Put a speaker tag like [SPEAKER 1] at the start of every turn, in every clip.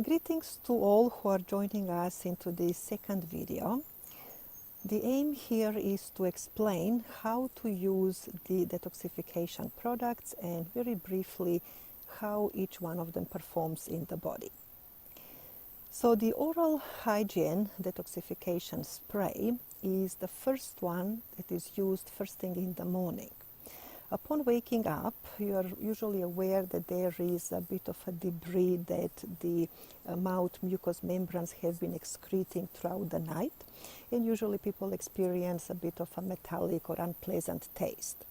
[SPEAKER 1] Greetings to all who are joining us into this second video. The aim here is to explain how to use the detoxification products and very briefly how each one of them performs in the body. So the oral hygiene detoxification spray is the first one that is used first thing in the morning. Upon waking up, you are usually aware that there is a bit of a debris that the mouth mucous membranes have been excreting throughout the night, and usually people experience a bit of a metallic or unpleasant taste.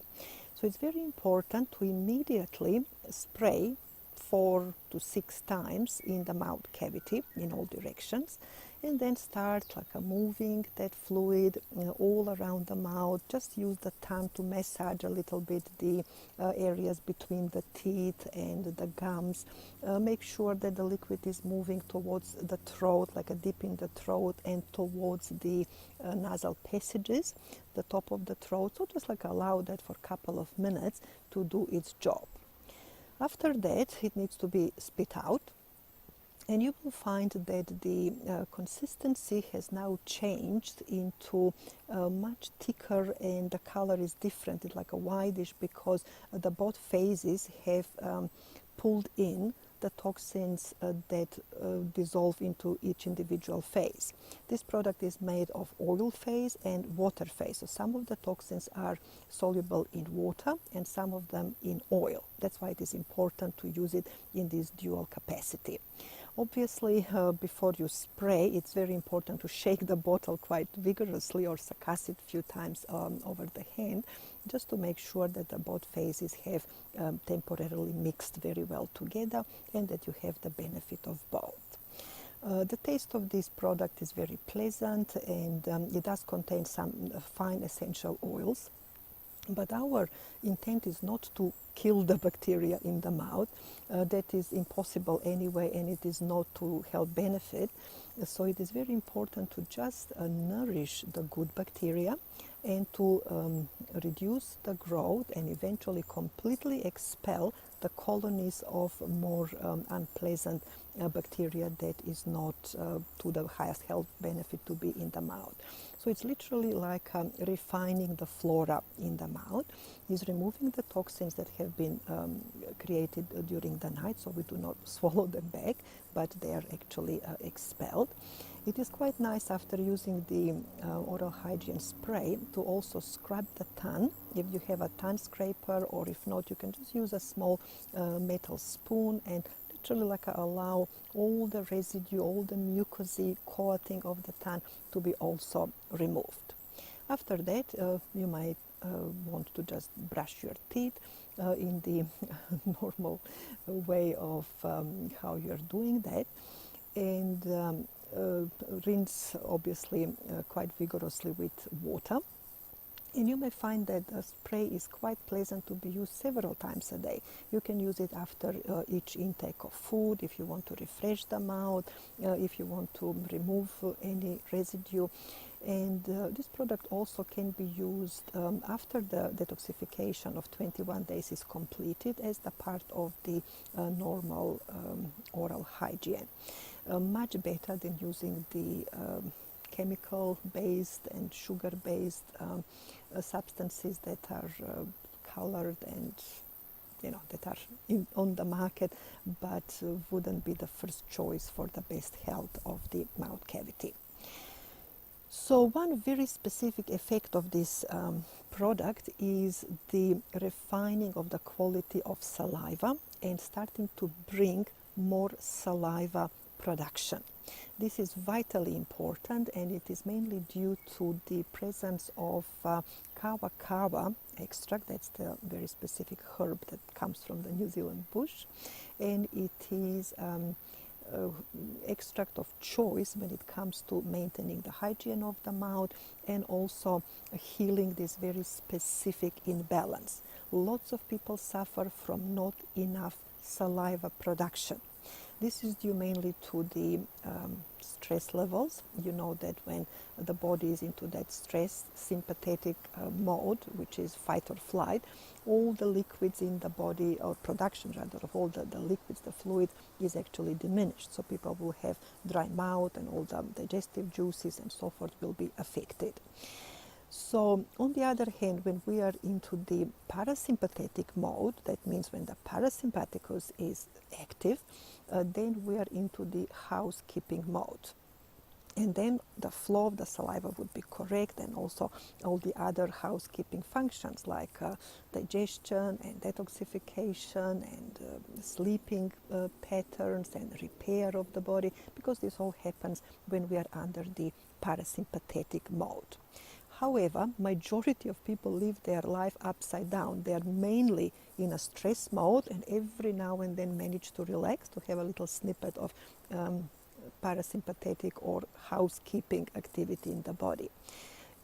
[SPEAKER 1] So it's very important to immediately spray 4 to 6 times in the mouth cavity in all directions, and then start moving that fluid all around the mouth. Just use the tongue to massage a little bit the areas between the teeth and the gums. Make sure that the liquid is moving towards the throat, like a dip in the throat, and towards the nasal passages, the top of the throat. So just allow that for a couple of minutes to do its job. After that, it needs to be spit out, and you will find that the consistency has now changed into much thicker, and the color is different. It's like a whitish because the both phases have pulled in the toxins that dissolve into each individual phase. This product is made of oil phase and water phase. So some of the toxins are soluble in water and some of them in oil. That's why it is important to use it in this dual capacity. Obviously, before you spray, it's very important to shake the bottle quite vigorously or succuss it a few times over the hand, just to make sure that the both phases have temporarily mixed very well together and that you have the benefit of both. The taste of this product is very pleasant, and it does contain some fine essential oils. But our intent is not to kill the bacteria in the mouth. That is impossible anyway, and it is not to help benefit. So it is very important to just nourish the good bacteria and to reduce the growth and eventually completely expel the colonies of more unpleasant bacteria that is not to the highest health benefit to be in the mouth. So it's literally like refining the flora in the mouth. Is removing the toxins that have been created during the night, so we do not swallow them back, but they are actually expelled. It is quite nice after using the oral hygiene spray to also scrub the tongue if you have a tongue scraper, or if not, you can just use a small metal spoon and literally allow all the residue, all the mucousy coating of the tongue to be also removed. After that, you might want to just brush your teeth in the normal way of how you're doing that, and rinse obviously quite vigorously with water. And you may find that the spray is quite pleasant to be used several times a day. You can use it after each intake of food, if you want to refresh the mouth, if you want to remove any residue. And this product also can be used after the detoxification of 21 days is completed as the part of the normal oral hygiene. Much better than using the chemical-based and sugar-based substances that are colored and that are on the market, but wouldn't be the first choice for the best health of the mouth cavity. So one very specific effect of this product is the refining of the quality of saliva and starting to bring more saliva production. This is vitally important, and it is mainly due to the presence of kawa extract. That's the very specific herb that comes from the New Zealand bush, and it is extract of choice when it comes to maintaining the hygiene of the mouth and also healing this very specific imbalance. Lots of people suffer from not enough saliva production. This is due mainly to the stress levels. You know that when the body is into that stress sympathetic mode, which is fight or flight, all the liquids in the body, or production rather, of all the liquids, the fluid, is actually diminished. So people will have dry mouth, and all the digestive juices and so forth will be affected. So on the other hand, when we are into the parasympathetic mode, that means when the parasympathicus is active, then we are into the housekeeping mode. And then the flow of the saliva would be correct, and also all the other housekeeping functions like digestion and detoxification and sleeping patterns and repair of the body, because this all happens when we are under the parasympathetic mode. However, majority of people live their life upside down. They are mainly in a stress mode, and every now and then manage to relax, to have a little snippet of parasympathetic or housekeeping activity in the body.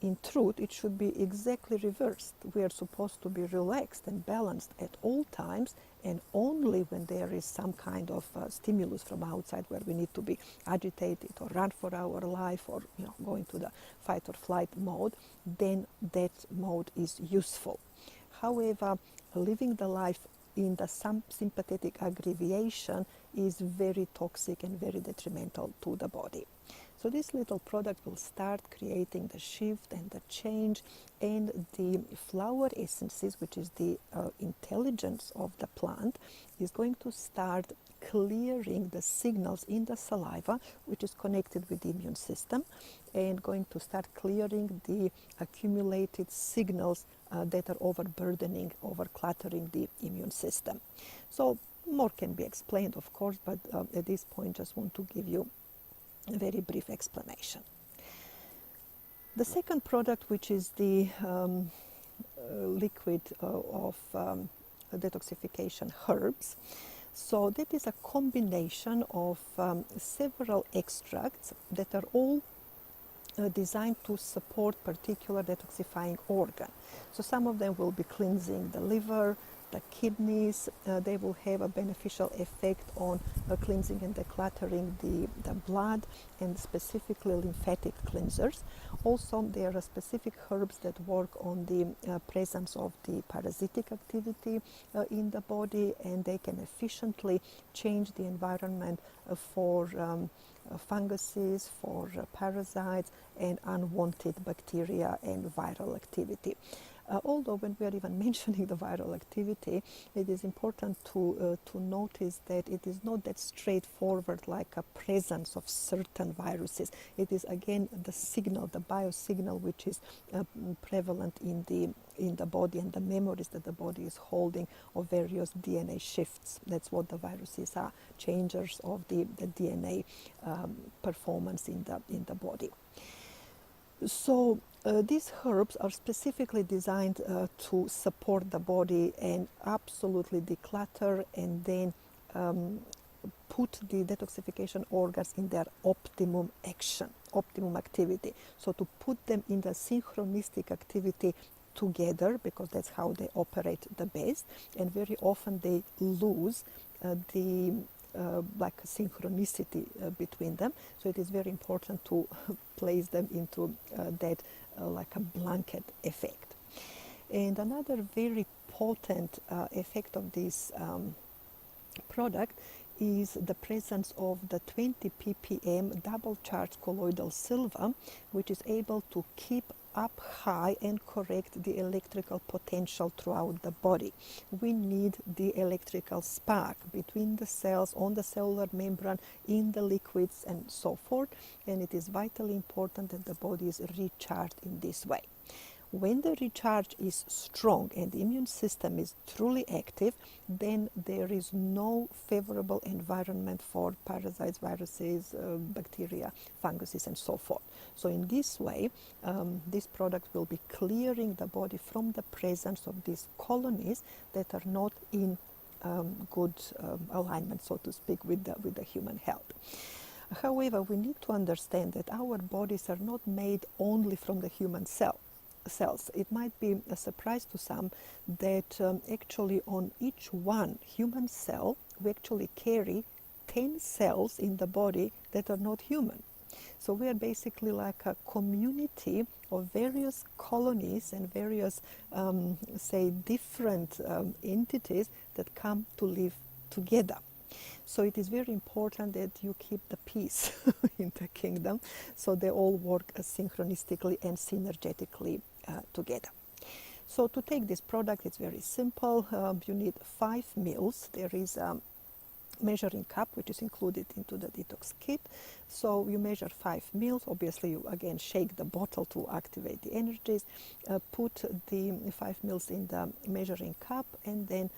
[SPEAKER 1] In truth, it should be exactly reversed. We are supposed to be relaxed and balanced at all times, and only when there is some kind of stimulus from outside where we need to be agitated or run for our life, or go into the fight or flight mode, then that mode is useful. However, living the life in the sympathetic aggravation is very toxic and very detrimental to the body. So this little product will start creating the shift and the change, and the flower essences, which is the intelligence of the plant, is going to start clearing the signals in the saliva, which is connected with the immune system, and going to start clearing the accumulated signals that are overburdening, overcluttering the immune system. So more can be explained, of course, but at this point just want to give you a very brief explanation. The second product, which is the liquid of detoxification herbs, so that is a combination of several extracts that are all designed to support particular detoxifying organ. So some of them will be cleansing the liver, the kidneys. They will have a beneficial effect on cleansing and decluttering the blood, and specifically lymphatic cleansers. Also, there are specific herbs that work on the presence of the parasitic activity in the body, and they can efficiently change the environment for funguses, for parasites, and unwanted bacteria and viral activity. Although when we are even mentioning the viral activity, it is important to notice that it is not that straightforward like a presence of certain viruses. It is again the signal, the biosignal, which is prevalent in the body, and the memories that the body is holding of various DNA shifts. That's what the viruses are, changers of the DNA performance in the body. So these herbs are specifically designed to support the body and absolutely declutter, and then put the detoxification organs in their optimum action, optimum activity. So to put them in the synchronistic activity together, because that's how they operate the best, and very often they lose the like synchronicity between them. So it is very important to place them into that like a blanket effect. And another very potent effect of this product is the presence of the 20 ppm double charged colloidal silver, which is able to keep up high and correct the electrical potential throughout the body. We need the electrical spark between the cells, on the cellular membrane, in the liquids, and so forth, and it is vitally important that the body is recharged in this way. When the recharge is strong and the immune system is truly active, then there is no favorable environment for parasites, viruses, bacteria, funguses, and so forth. So in this way, this product will be clearing the body from the presence of these colonies that are not in good alignment, so to speak, with the human health. However, we need to understand that our bodies are not made only from the human cells. It might be a surprise to some that actually on each one human cell we actually carry 10 cells in the body that are not human. So we are basically like a community of various colonies and various, say, different entities that come to live together. So it is very important that you keep the peace in the kingdom, so they all work synchronistically and synergetically together. So to take this product, it's very simple. You need 5 mils. There is a measuring cup which is included into the detox kit. So you measure 5 mils. Obviously you again shake the bottle to activate the energies. Put the 5 mils in the measuring cup and then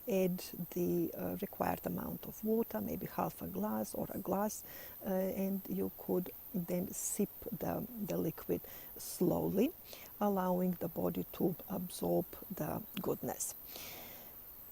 [SPEAKER 1] add the required amount of water, maybe half a glass or a glass, and you could then sip the liquid slowly, allowing the body to absorb the goodness.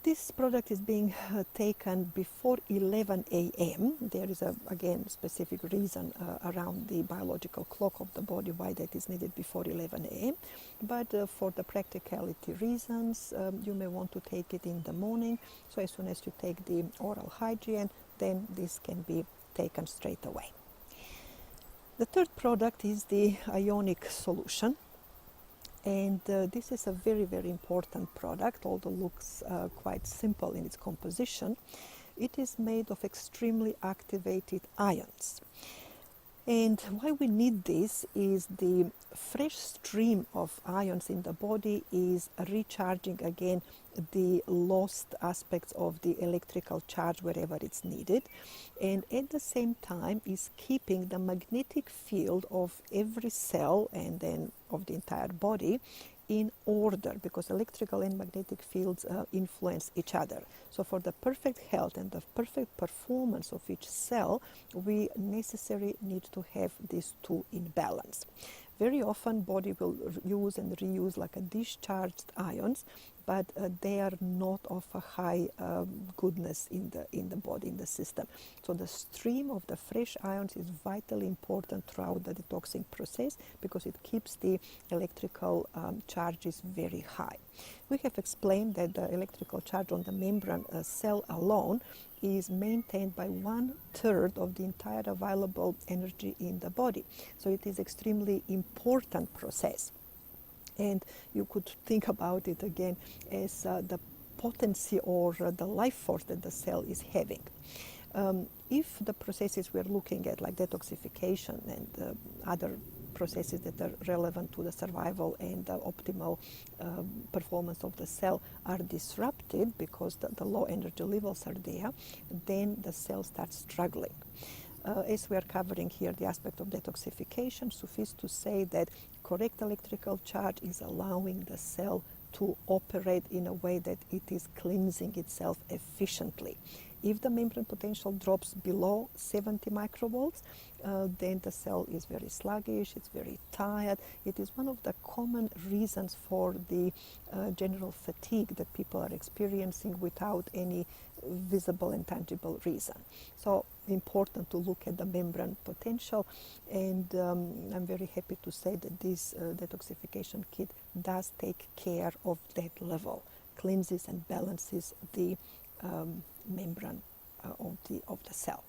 [SPEAKER 1] This product is being taken before 11 a.m. There is a, again, specific reason around the biological clock of the body why that is needed before 11 a.m. But for the practicality reasons, you may want to take it in the morning. So as soon as you take the oral hygiene, then this can be taken straight away. The third product is the ionic solution. And this is a very, very important product, although looks quite simple in its composition. It is made of extremely activated ions. And why we need this is the fresh stream of ions in the body is recharging again the lost aspects of the electrical charge wherever it's needed, and at the same time is keeping the magnetic field of every cell and then of the entire body in order, because electrical and magnetic fields influence each other. So for the perfect health and the perfect performance of each cell, we necessarily need to have these two in balance. Very often body will use and reuse like a discharged ions, but they are not of a high goodness in the body, in the system. So the stream of the fresh ions is vitally important throughout the detoxing process because it keeps the electrical charges very high. We have explained that the electrical charge on the membrane cell alone is maintained by 1/3 of the entire available energy in the body. So it is extremely important process. And you could think about it again as the potency or the life force that the cell is having. If the processes we're looking at, like detoxification and other processes that are relevant to the survival and the optimal performance of the cell are disrupted because the low energy levels are there, then the cell starts struggling. As we are covering here the aspect of detoxification, suffice to say that correct electrical charge is allowing the cell to operate in a way that it is cleansing itself efficiently. If the membrane potential drops below 70 microvolts, then the cell is very sluggish, it's very tired. It is one of the common reasons for the general fatigue that people are experiencing without any visible and tangible reason. So important to look at the membrane potential, and I'm very happy to say that this detoxification kit does take care of that level, cleanses and balances the membrane of the cell.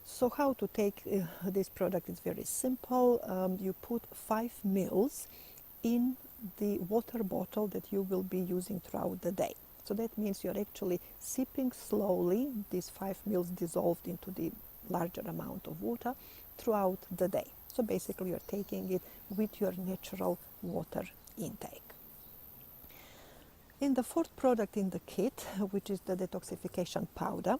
[SPEAKER 1] So how to take this product is very simple. You put 5 mils in the water bottle that you will be using throughout the day. So that means you're actually sipping slowly these 5 mils dissolved into the larger amount of water throughout the day. So basically you're taking it with your natural water intake. And the fourth product in the kit, which is the detoxification powder,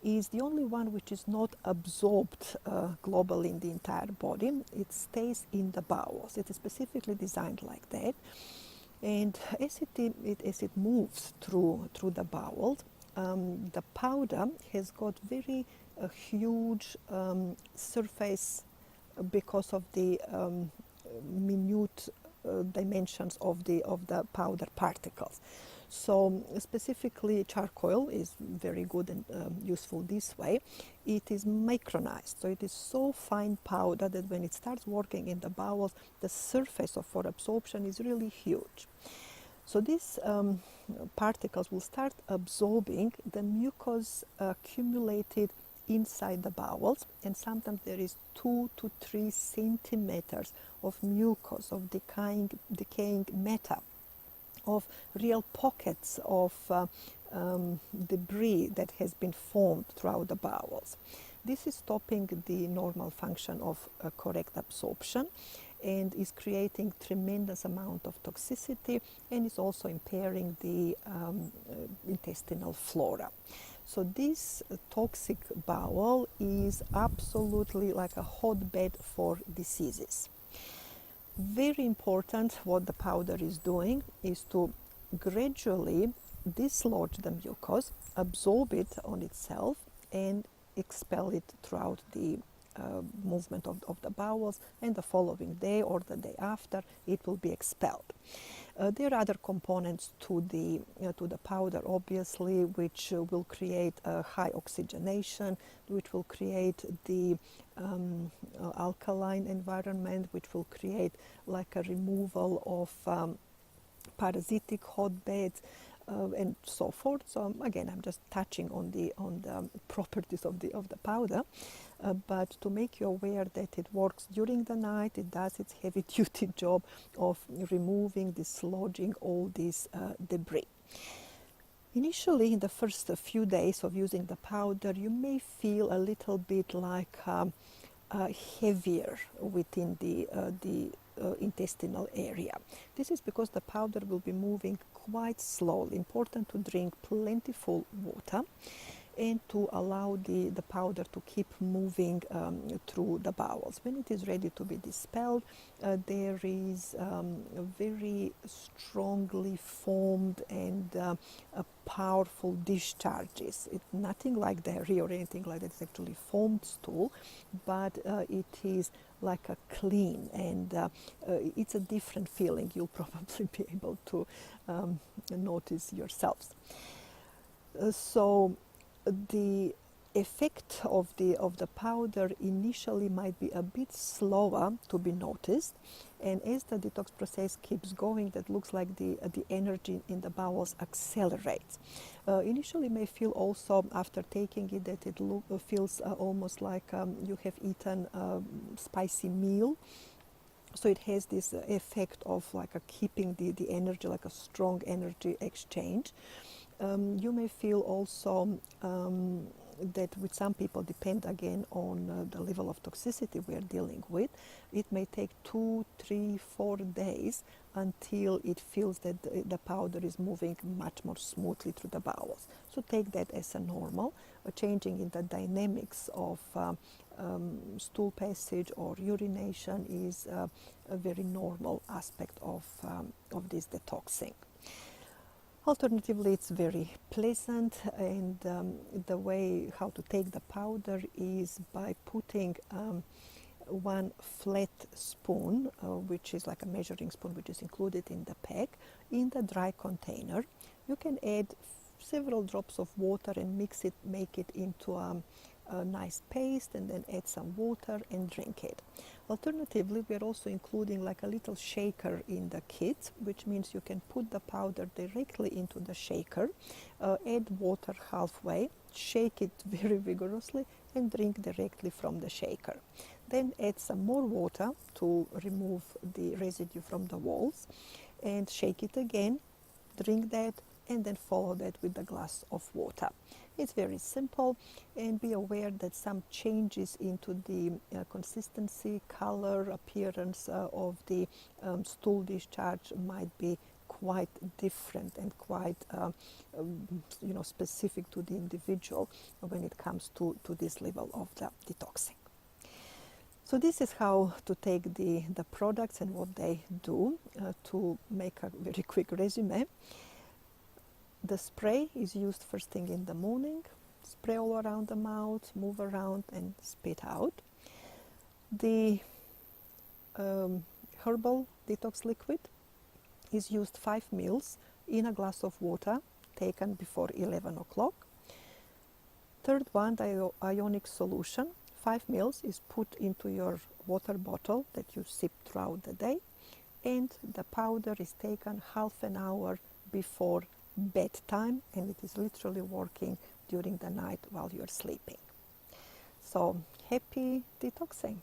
[SPEAKER 1] is the only one which is not absorbed globally in the entire body. It stays in the bowels. It is specifically designed like that. And as it moves through the bowels, the powder has got very huge surface because of the minute dimensions of the powder particles. So specifically charcoal is very good and useful this way. It is micronized, so it is so fine powder that when it starts working in the bowels, the surface for absorption is really huge. So these particles will start absorbing the mucus accumulated inside the bowels, and sometimes there is 2 to 3 centimeters of mucus, of decaying matter, of real pockets of debris that has been formed throughout the bowels. This is stopping the normal function of correct absorption and is creating tremendous amount of toxicity, and is also impairing the intestinal flora. So this toxic bowel is absolutely like a hotbed for diseases. Very important, what the powder is doing is to gradually dislodge the mucus, absorb it on itself, and expel it throughout the movement of the bowels, and the following day or the day after it will be expelled. There are other components to the powder, obviously, which will create a high oxygenation, which will create the alkaline environment, which will create like a removal of parasitic hotbeds, and so forth. So again, I'm just touching on the properties of the powder, but to make you aware that it works during the night. It does its heavy duty job of removing, dislodging all this debris. Initially, in the first few days of using the powder, you may feel a little bit like heavier within the intestinal area. This is because the powder will be moving quite slowly. Important to drink plentiful water and to allow the powder to keep moving through the bowels. When it is ready to be dispelled, there is very strongly formed and powerful discharges. It's nothing like diarrhea or anything like that. It's actually formed stool, but it is like a clean, and it's a different feeling. You'll probably be able to notice yourselves. So the effect of the powder initially might be a bit slower to be noticed, and as the detox process keeps going, that looks like the energy in the bowels accelerates. Initially, you may feel also after taking it that it feels almost like you have eaten a spicy meal. So it has this effect of like keeping the energy, like a strong energy exchange. You may feel also that with some people, depend again on the level of toxicity we are dealing with, it may take 2, 3, 4 days until it feels that the powder is moving much more smoothly through the bowels. So take that as a normal. Changing in the dynamics of stool passage or urination is a very normal aspect of this detoxing. Alternatively, it's very pleasant, and the way how to take the powder is by putting one flat spoon, which is like a measuring spoon, which is included in the pack, in the dry container. You can add several drops of water and mix it, make it into a nice paste, and then add some water and drink it. Alternatively, we are also including like a little shaker in the kit, which means you can put the powder directly into the shaker, add water halfway, shake it very vigorously, and drink directly from the shaker. Then add some more water to remove the residue from the walls, and shake it again, drink that, and then follow that with a glass of water. It's very simple, and be aware that some changes into the consistency, color, appearance of the stool discharge might be quite different and quite specific to the individual when it comes to this level of the detoxing. So this is how to take the products and what they do. To make a very quick resume, the spray is used first thing in the morning. Spray all around the mouth, move around, and spit out. The herbal detox liquid is used 5 ml in a glass of water taken before 11 o'clock. Third one, the ionic solution, 5 ml is put into your water bottle that you sip throughout the day. and the powder is taken half an hour before bedtime, and it is literally working during the night while you're sleeping. So happy detoxing!